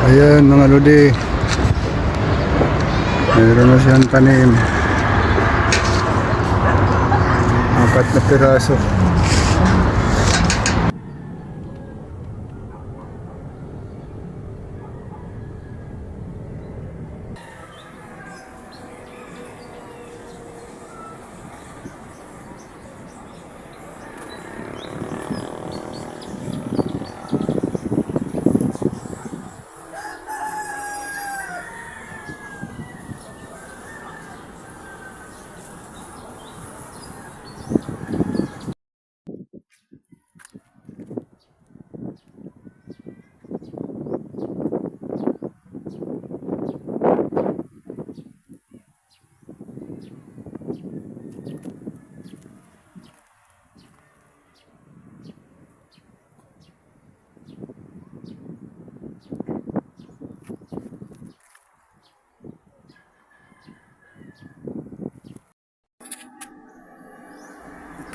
Ayan mga lodi, mayroon na siyang tanim, 4 na piraso.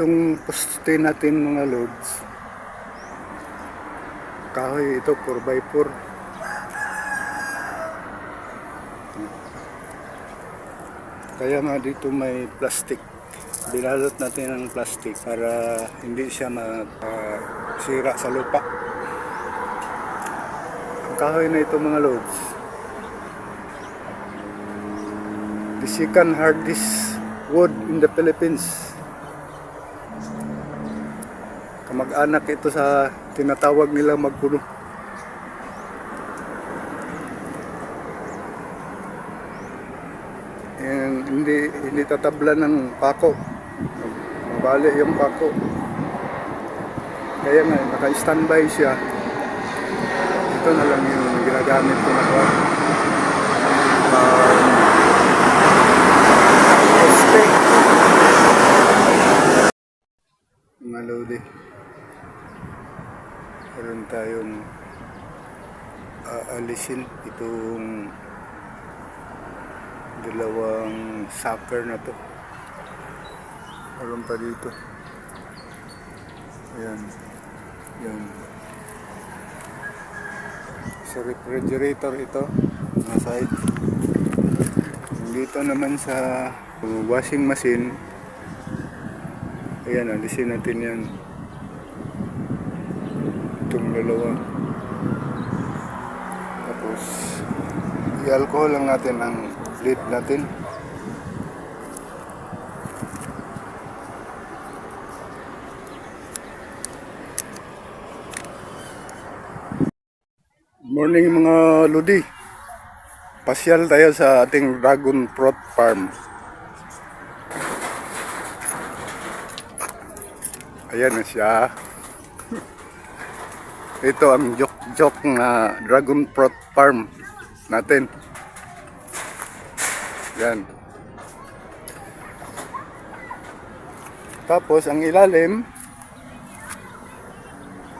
Itong poste natin mga lods, kahoy ito 4x4. Kaya nga dito may plastic, binalot natin ng plastic para hindi siya masira sa lupa. Ang kahoy na ito mga lods, the second hardest wood in the Philippines. Kamag-anak ito sa tinatawag nila magpuno. And hindi tatabla ng pako. Mabali yung pako. Kaya nga naka-standby siya. Ito na lang yung ginagamit ko na poste. Mga lodi, meron tayong aalisin itong dalawang sucker na to. Meron pa dito. Ayan. Yan. Sa refrigerator ito na side. Dito naman sa washing machine. Ayan, alisin natin yan. Itong dalawa. Tapos i-alcohol lang natin ang lid natin. Morning mga lodi. Pasyal tayo sa ating dragon fruit farm. Ayan na siya. Ito ang joke na dragon fruit farm natin. Yan. Tapos ang ilalim,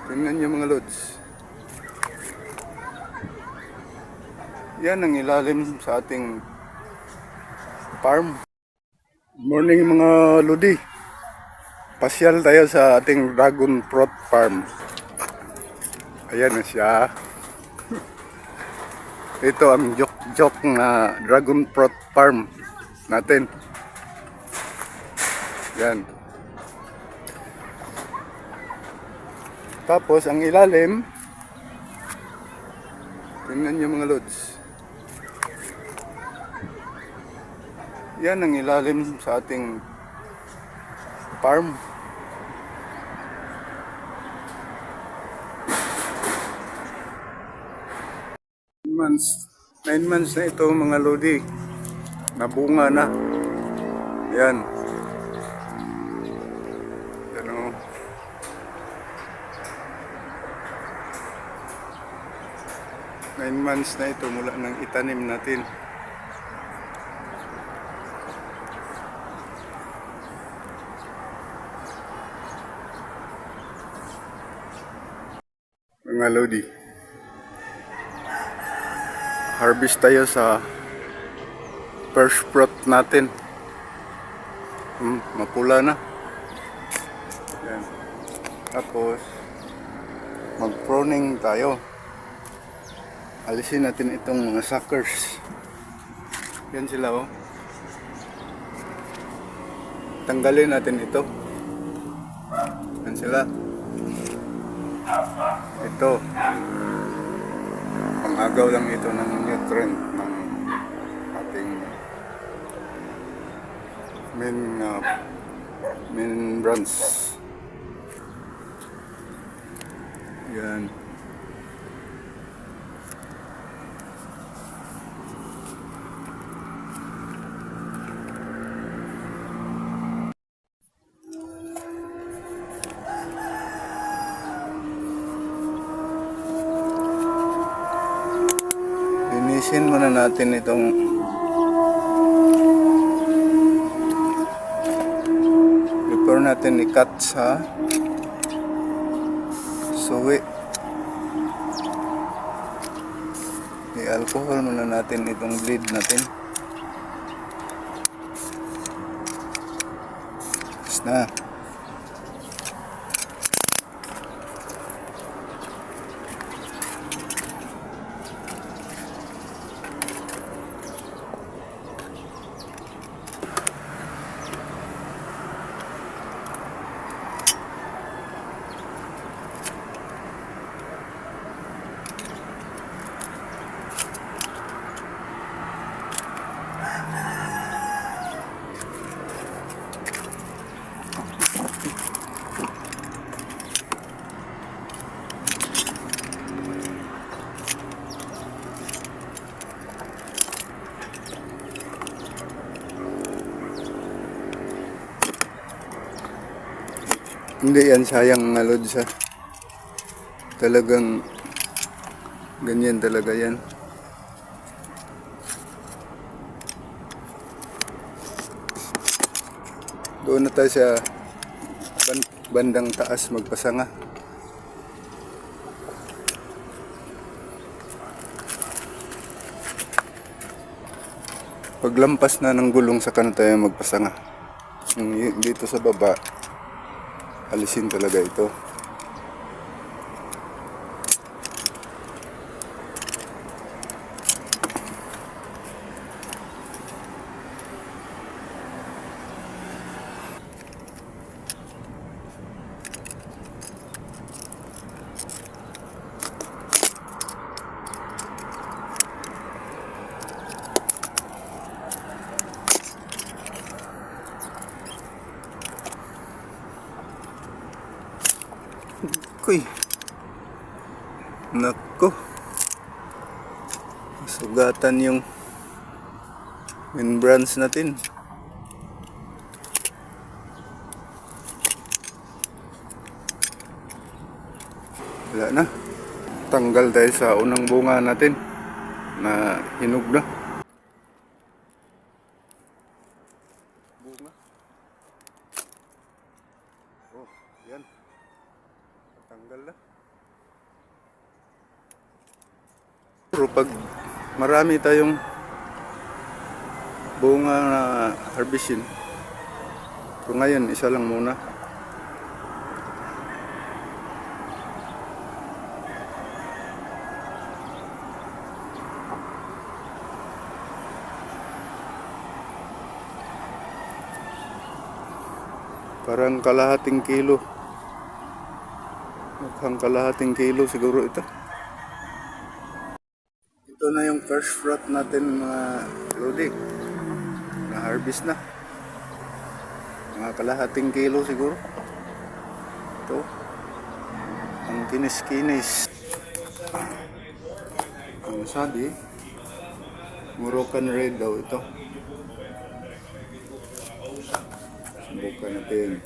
tingnan nyo mga lods. Yan ang ilalim sa ating farm. Morning mga lodi. Pasyal tayo sa ating dragon fruit farm. Ayan na siya. Ito ang joke na dragon fruit farm natin. Yan. Tapos ang ilalim, tingnan nyo mga lods. Yan ang ilalim sa ating farm. 9 months na ito mga lodi. Nabunga na. Yan. Yan o. Nine months na ito mula nang itanim natin. Mga lodi, harvest tayo sa first fruit natin. Mapula na. Yan. Tapos mag-pruning tayo. Alisin natin itong mga suckers. Yan sila oh. Tanggalin natin ito. Yan sila. Ito. Pangagaw lang ito ng nutrient ng ating main branch. Yan. Linisin muna natin itong before natin i-cut sa suwi. I-alcohol muna natin itong blade natin. Tapos na. Hindi yan sayang nga lods ha. Talagang ganyan talaga yan. Doon na tayo sa bandang taas magpasanga. Paglampas na ng gulong sa kanan tayo magpasanga. Dito sa baba alisin talaga ito. Kuy. Nako. Sugatan yung main branch natin. Wala na. Tanggal tayo sa unang bunga natin na hinog na. Bunga. Oh, yan. Tanggal na. Pero pag marami tayong bunga na harvestin, so ngayon isa lang muna. Parang kalahating kilo. Mukhang kalahating kilo siguro ito. Ito na yung first fruit natin mga lodi. Na-harvest na. Mga kalahating kilo siguro. Ito. Ang kinis-kinis. Ang sabi, Moroccan red daw ito. Subukan natin.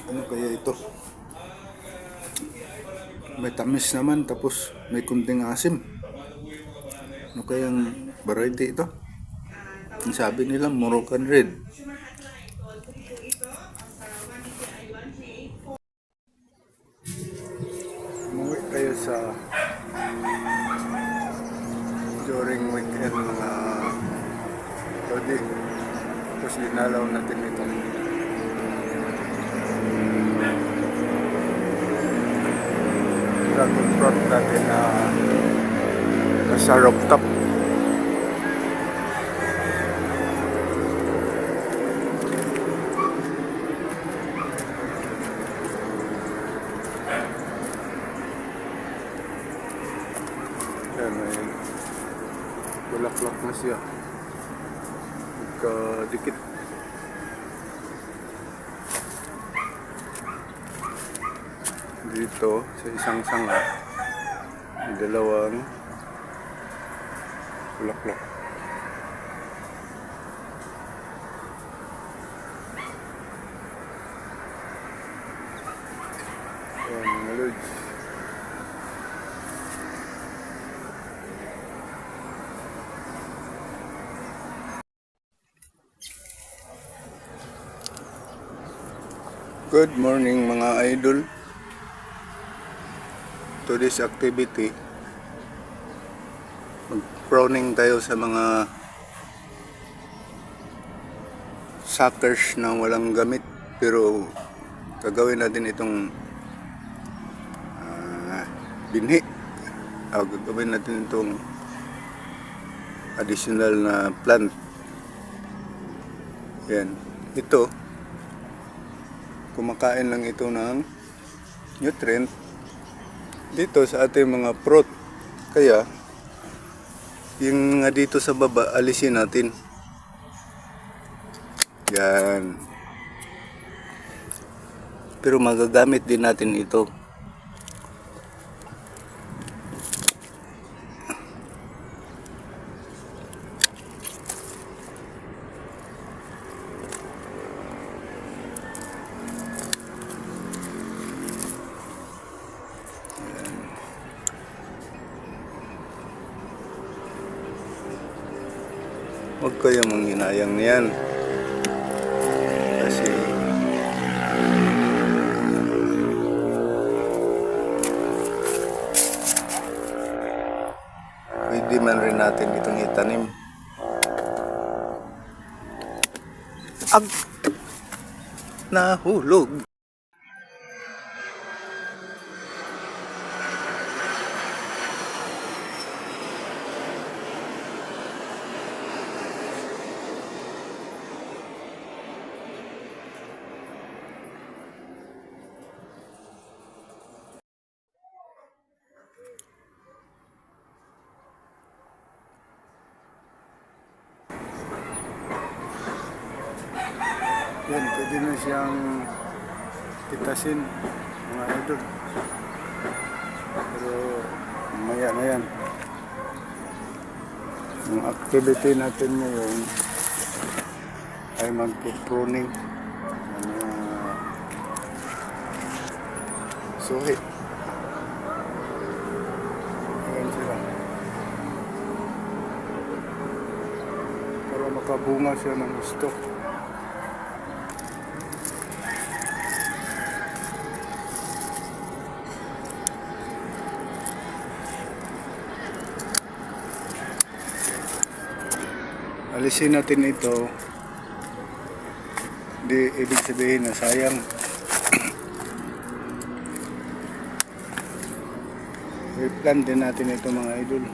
Ano kaya ito? May tamis naman tapos may kunting asim. Ano kayang variety ito? Ang sabi nila Moroccan Red. Umuwi kayo sa during weekend mga lodi. Tapos dinalaw natin ito. Dragon fruit natin na nasa rooftop. Yan, may bulaklak na siya. Magkadikit. Dito sa isang sanga, may dalawang bulaklak. Yan, mga lods. Good morning mga idol. Today's activity, mag-pruning tayo sa mga suckers na walang gamit, pero gagawin natin itong binhi. Gagawin natin itong additional na plant. Yan, ito kumakain lang ito ng nutrient dito sa ating mga fruit. Kaya yung nga dito sa baba, alisin natin. Yan. Pero magagamit din natin ito. Huwag kayong manghinayang niyan. Kasi pwede man rin natin itong itanim. Nahulog. Yan, pwede na siyang pitasin mga idol. Pero maya na yan. Ang activity natin ngayon ay mag-pruning ng suhi. Ayan sila. Para makabunga siya ng gusto. Alisin natin ito. Di ibig sabihin na sayang. I-plant din natin ito mga idol.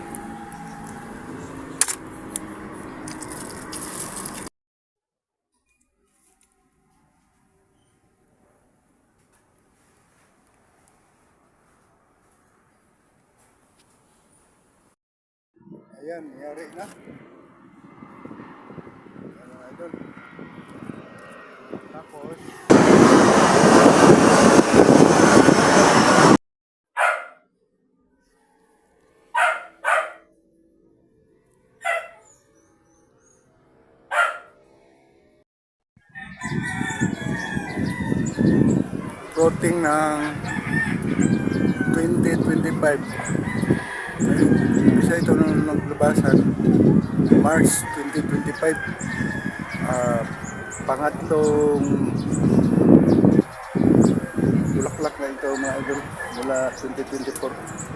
Ayan, yari na. Ayan mga idol. Tapos Fruiting ng 2025. Umpisa ito nung naglabasan March 2025. Pangatlong bulaklak na ito mga idol mula 2024.